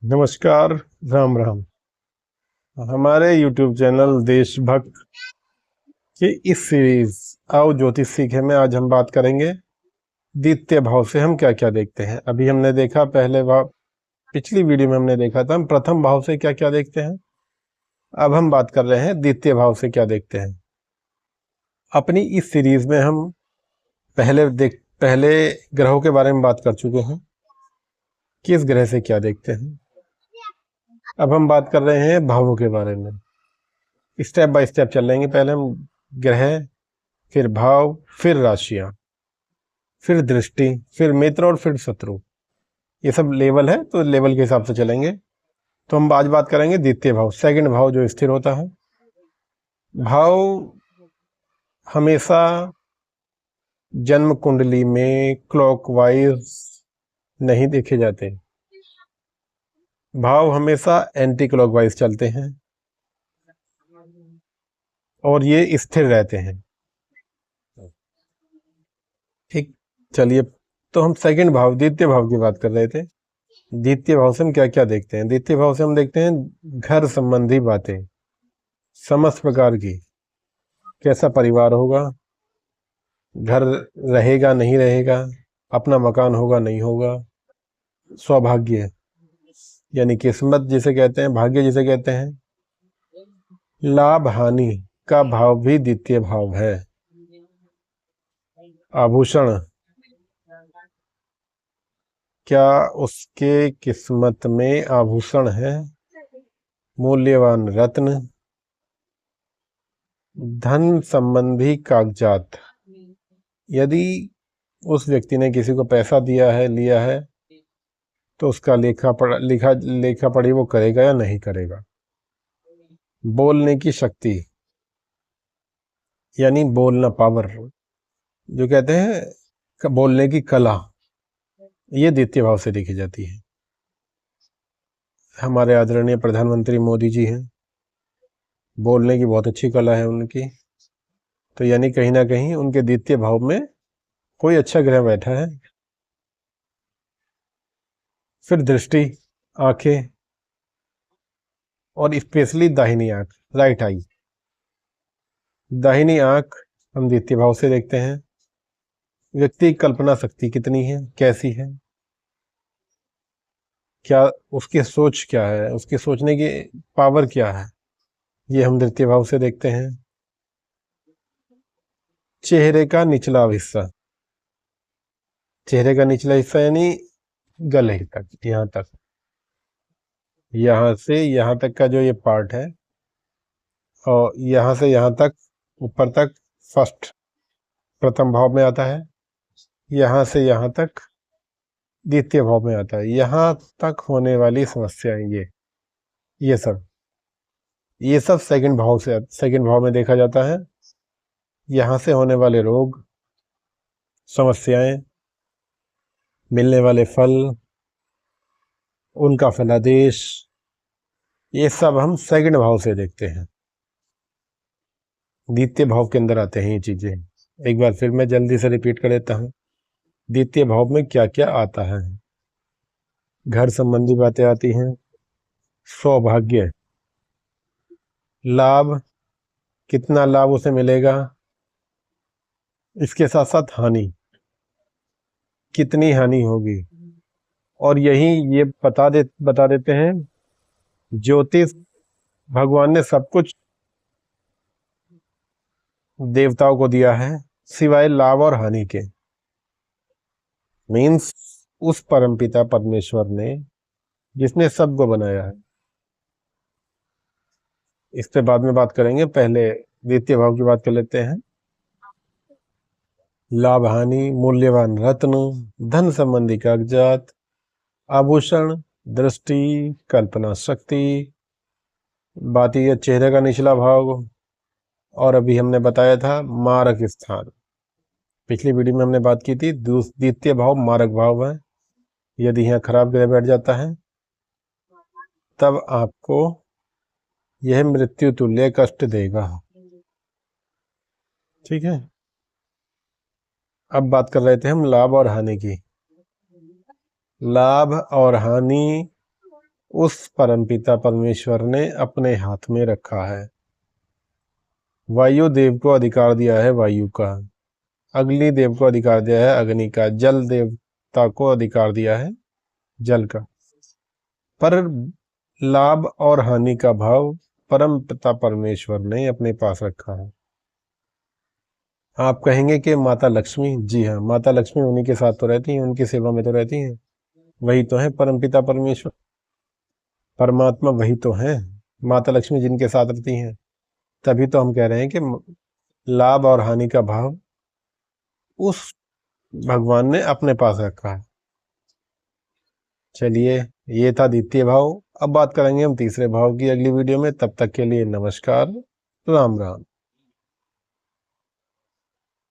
नमस्कार। राम राम। हमारे YouTube channel देशभक्त के इस सीरीज आओ ज्योतिष सीखे में आज हम बात करेंगे द्वितीय भाव से हम क्या क्या देखते हैं। अभी हमने देखा पहले भाव, पिछली वीडियो में हमने देखा था हम प्रथम भाव से क्या क्या देखते हैं। अब हम बात कर रहे हैं द्वितीय भाव से क्या देखते हैं। अपनी इस सीरीज में हम पहले ग्रहों के बारे में बात कर चुके हैं, किस ग्रह से क्या देखते हैं। अब हम बात कर रहे हैं भावों के बारे में, स्टेप बाय स्टेप चलेंगे। पहले हम ग्रह, फिर भाव, फिर राशियां, फिर दृष्टि, फिर मित्र और फिर शत्रु। ये सब लेवल है तो लेवल के हिसाब से चलेंगे। तो हम आज बात करेंगे द्वितीय भाव, सेकंड भाव जो स्थिर होता है। भाव हमेशा जन्म कुंडली में क्लॉकवाइज नहीं देखे जाते, भाव हमेशा एंटी क्लॉकवाइज चलते हैं और ये स्थिर रहते हैं। ठीक, चलिए। तो हम सेकंड भाव द्वितीय भाव की बात कर रहे थे। द्वितीय भाव से हम क्या क्या देखते हैं। द्वितीय भाव से हम देखते हैं घर संबंधी बातें, समस्त प्रकार की। कैसा परिवार होगा, घर रहेगा नहीं रहेगा, अपना मकान होगा नहीं होगा, सौभाग्य यानी किस्मत जिसे कहते हैं, भाग्य जिसे कहते हैं। लाभ हानि का भाव भी द्वितीय भाव है। आभूषण, क्या उसके किस्मत में आभूषण है। मूल्यवान रत्न, धन संबंधी कागजात, यदि उस व्यक्ति ने किसी को पैसा दिया है, लिया है, तो उसका लेखा पढ़ी वो करेगा या नहीं करेगा। बोलने की शक्ति यानी बोलना पावर, जो कहते हैं बोलने की कला, ये द्वितीय भाव से देखी जाती है। हमारे आदरणीय प्रधानमंत्री मोदी जी हैं, बोलने की बहुत अच्छी कला है उनकी, तो यानी कहीं ना कहीं उनके द्वितीय भाव में कोई अच्छा ग्रह बैठा है। फिर दृष्टि, आंखें, और स्पेशली दाहिनी आंख, राइट आई। दाहिनी आंख हम द्वितीय भाव से देखते हैं। व्यक्ति की कल्पना शक्ति कितनी है, कैसी है, क्या उसकी सोच क्या है, उसके सोचने की पावर क्या है, ये हम द्वितीय भाव से देखते हैं। चेहरे का निचला हिस्सा, चेहरे का निचला हिस्सा यानी गले तक, यहाँ तक, यहाँ से यहाँ तक का जो ये पार्ट है, और यहाँ से यहाँ तक ऊपर तक फर्स्ट प्रथम भाव में आता है। यहाँ से यहाँ तक द्वितीय भाव में आता है। यहाँ तक होने वाली समस्याएं, ये सब सेकंड भाव में देखा जाता है। यहाँ से होने वाले रोग, समस्याएं, मिलने वाले फल, उनका फलादेश, ये सब हम सेकंड भाव से देखते हैं। द्वितीय भाव के अंदर आते हैं ये चीजें। एक बार फिर मैं जल्दी से रिपीट कर देता हूँ, द्वितीय भाव में क्या क्या आता है। घर संबंधी बातें आती हैं, सौभाग्य, लाभ, कितना लाभ उसे मिलेगा, इसके साथ साथ हानि, कितनी हानि होगी। और यही ये बता देते हैं, ज्योतिष भगवान ने सब कुछ देवताओं को दिया है सिवाय लाभ और हानि के। मीन्स उस परमपिता परमेश्वर ने, जिसने सबको बनाया है। इस पे बाद में बात करेंगे, पहले द्वितीय भाव की बात कर लेते हैं। लाभ हानि, मूल्यवान रत्न, धन संबंधी कागजात, आभूषण, दृष्टि, कल्पना शक्ति, बात यह चेहरे का निचला भाग, और अभी हमने बताया था मारक स्थान। पिछली वीडियो में हमने बात की थी द्वितीय भाव मारक भाव है। यदि यहाँ खराब ग्रह बैठ जाता है तब आपको यह मृत्यु तुल्य कष्ट देगा। ठीक है, अब बात कर रहे थे हम लाभ और हानि की। लाभ और हानि उस परमपिता परमेश्वर ने अपने हाथ में रखा है। वायु देव को अधिकार दिया है वायु का, अग्नि देव को अधिकार दिया है अग्नि का, जल देवता को अधिकार दिया है जल का। पर लाभ और हानि का भाव परम पिता परमेश्वर ने अपने पास रखा है। आप कहेंगे कि माता लक्ष्मी, जी हाँ, माता लक्ष्मी उन्हीं के साथ तो रहती हैं, उनकी सेवा में तो रहती हैं, वही तो है परम पिता परमेश्वर, परमात्मा वही तो है, माता लक्ष्मी जिनके साथ रहती हैं। तभी तो हम कह रहे हैं कि लाभ और हानि का भाव उस भगवान ने अपने पास रखा है। चलिए, ये था द्वितीय भाव। अब बात करेंगे हम तीसरे भाव की अगली वीडियो में। तब तक के लिए नमस्कार, राम राम।